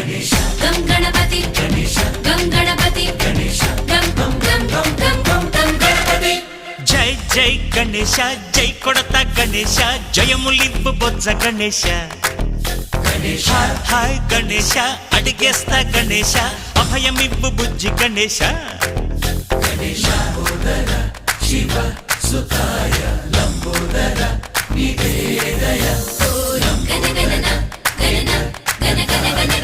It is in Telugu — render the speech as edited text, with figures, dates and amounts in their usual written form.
గం గణపతి గం గణపతి గం గం గం గం గం గం గణపతి. జై జై గణేశ జై కొడత గణేశ జయములివ్వు బొజ్జ గణేశ. హాయ్ గణేశ అడిగేస్తా గణేశ అభయమివ్వు బుజ్జి గణేశ. శివ సుతాయ లంబోదర నివేదయ. గణ గణన గణన గణ గణ గణ